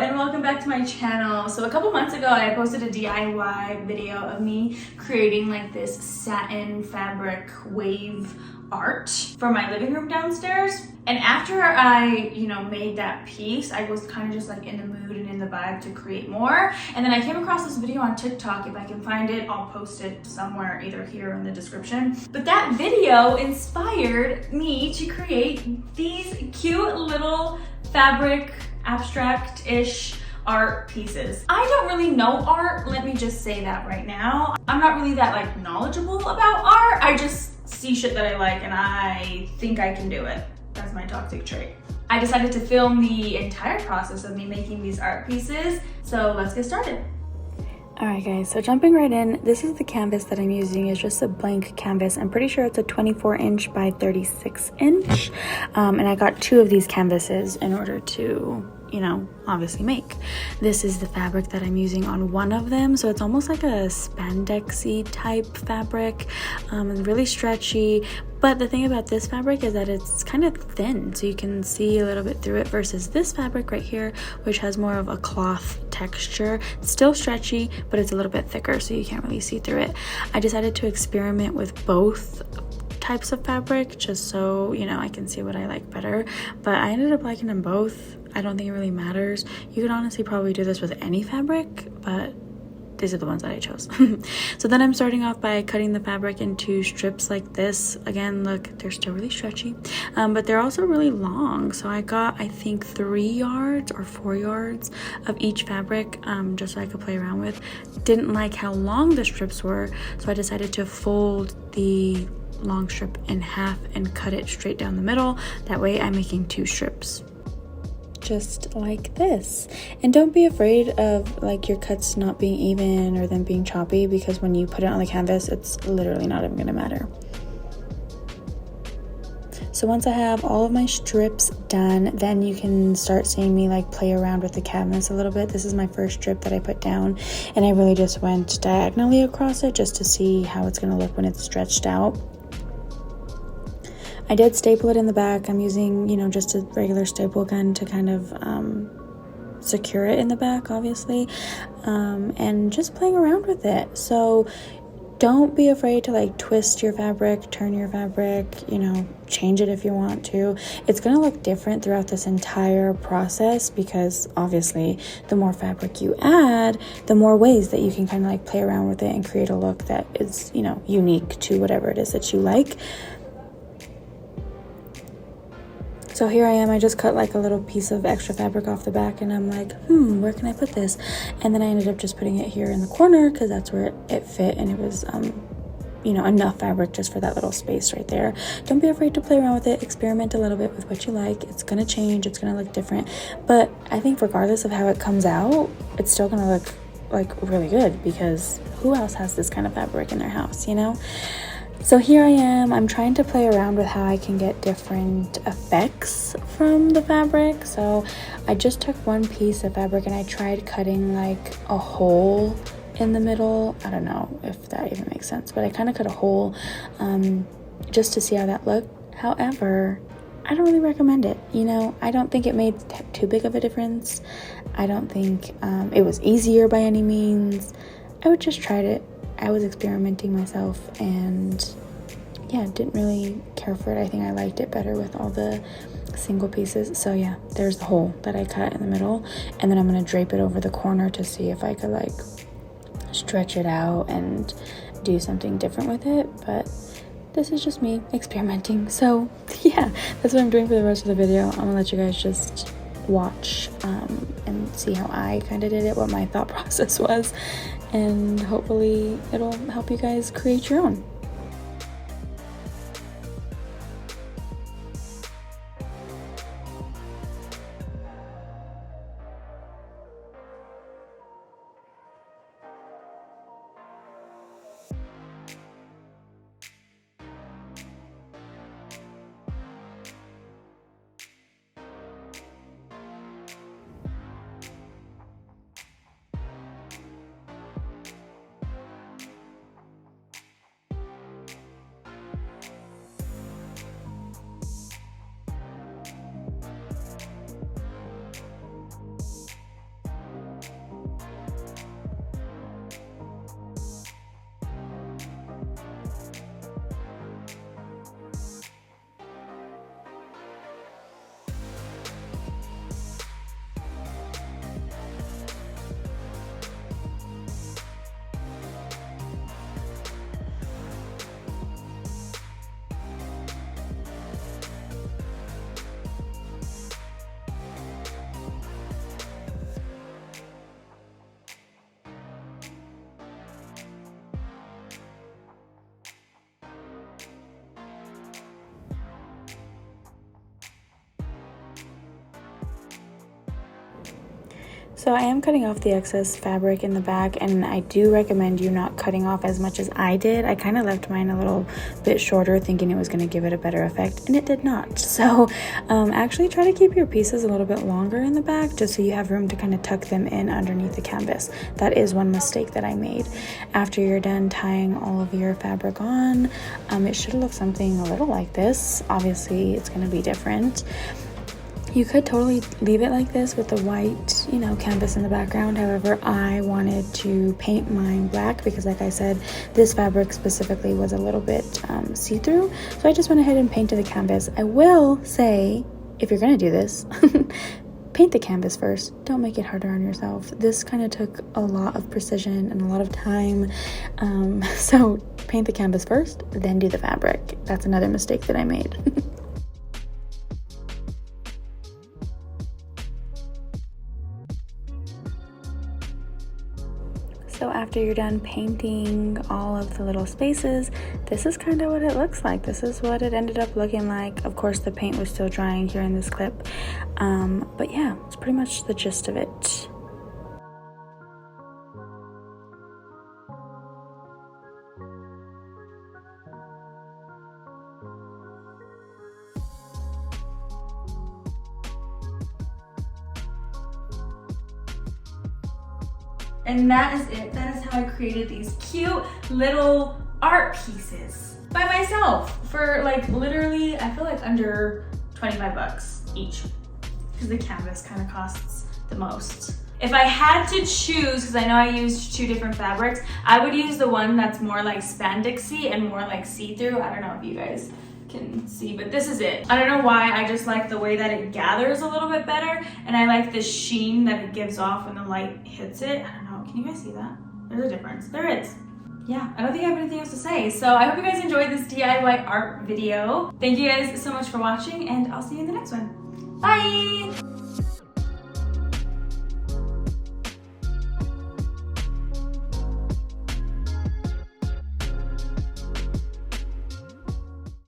and welcome back to my channel. So a couple months ago I posted a DIY video of me creating like this satin fabric wave art for my living room downstairs. And after I, made that piece, I was kind of just like in the mood and in the vibe to create more. And then I came across this video on TikTok. If I can find it, I'll post it somewhere, either here or in the description. But that video inspired me to create these cute little fabric abstract-ish art pieces. I don't really know art, let me just say that right now. I'm not really that like knowledgeable about art. I just see shit that I like and I think I can do it. That's my toxic trait. I decided to film the entire process of me making these art pieces, so let's get started. Alright guys, so jumping right in, this is the canvas that I'm using. It's just a blank canvas. I'm pretty sure it's a 24 inch by 36 inch. And I got 2 of these canvases in order to, obviously make. This is the fabric that I'm using on one of them. So it's almost like a spandexy type fabric. It's really stretchy. But the thing about this fabric is that it's kind of thin, so you can see a little bit through it, versus this fabric right here, which has more of a cloth texture. It's still stretchy, but it's a little bit thicker, so you can't really see through it. I decided to experiment with both types of fabric just so I can see what I like better, but I ended up liking them both. I don't think it really matters. You could honestly probably do this with any fabric, but these are the ones that I chose. So then I'm starting off by cutting the fabric into strips like this. Again, look, they're still really stretchy, but they're also really long. So I got, I think, 3 yards or 4 yards of each fabric, just so I could play around with. Didn't like how long the strips were, so I decided to fold the long strip in half and cut it straight down the middle. That way I'm making 2 strips. Just like this. And don't be afraid of like your cuts not being even or them being choppy, because when you put it on the canvas, it's literally not even gonna matter. So once I have all of my strips done, then you can start seeing me like play around with the canvas a little bit. This is my first strip that I put down, and I really just went diagonally across it just to see how it's gonna look when it's stretched out. I did staple it in the back. I'm using, just a regular staple gun to kind of secure it in the back, obviously, and just playing around with it. So don't be afraid to like twist your fabric, turn your fabric, change it if you want to. It's going to look different throughout this entire process, because obviously the more fabric you add, the more ways that you can kind of like play around with it and create a look that is, unique to whatever it is that you like. So here I am, I just cut like a little piece of extra fabric off the back, and I'm like, where can I put this? And then I ended up just putting it here in the corner because that's where it fit, and it was, enough fabric just for that little space right there. Don't be afraid to play around with it, experiment a little bit with what you like. It's gonna change, it's gonna look different, but I think regardless of how it comes out, it's still gonna look like really good, because who else has this kind of fabric in their house, So here I am, I'm trying to play around with how I can get different effects from the fabric. So I just took one piece of fabric and I tried cutting like a hole in the middle. I don't know if that even makes sense, but I kind of cut a hole just to see how that looked. However, I don't really recommend it. I don't think it made too big of a difference. I don't think it was easier by any means. I would just tried it. I was experimenting myself, and yeah, didn't really care for it. I think I liked it better with all the single pieces. So yeah, there's the hole that I cut in the middle, and then I'm gonna drape it over the corner to see if I could like stretch it out and do something different with it. But this is just me experimenting. So yeah, that's what I'm doing for the rest of the video. I'm gonna let you guys just watch and see how I kind of did it, what my thought process was, and hopefully it'll help you guys create your own. So I am cutting off the excess fabric in the back, and I do recommend you not cutting off as much as I did. I kind of left mine a little bit shorter thinking it was going to give it a better effect, and it did not. So actually try to keep your pieces a little bit longer in the back just so you have room to kind of tuck them in underneath the canvas. That is one mistake that I made. After you're done tying all of your fabric on, it should look something a little like this. Obviously it's going to be different. You could totally leave it like this with the white, canvas in the background. However, I wanted to paint mine black because, like I said, this fabric specifically was a little bit see-through. So I just went ahead and painted the canvas. I will say, if you're going to do this, paint the canvas first. Don't make it harder on yourself. This kind of took a lot of precision and a lot of time. So paint the canvas first, then do the fabric. That's another mistake that I made. So after you're done painting all of the little spaces, this is kind of what it looks like. This is what it ended up looking like. Of course, the paint was still drying here in this clip. But yeah, it's pretty much the gist of it. And that is it. That is how I created these cute little art pieces by myself for like literally, I feel like under 25 bucks each, because the canvas kind of costs the most. If I had to choose, because I know I used 2 different fabrics, I would use the one that's more like spandexy and more like see-through. I don't know if you guys can see, but this is it. I don't know why, I just like the way that it gathers a little bit better, and I like the sheen that it gives off when the light hits it. I don't know, can you guys see that? There's a difference. There is. Yeah, I don't think I have anything else to say. So I hope you guys enjoyed this DIY art video. Thank you guys so much for watching, and I'll see you in the next one. Bye!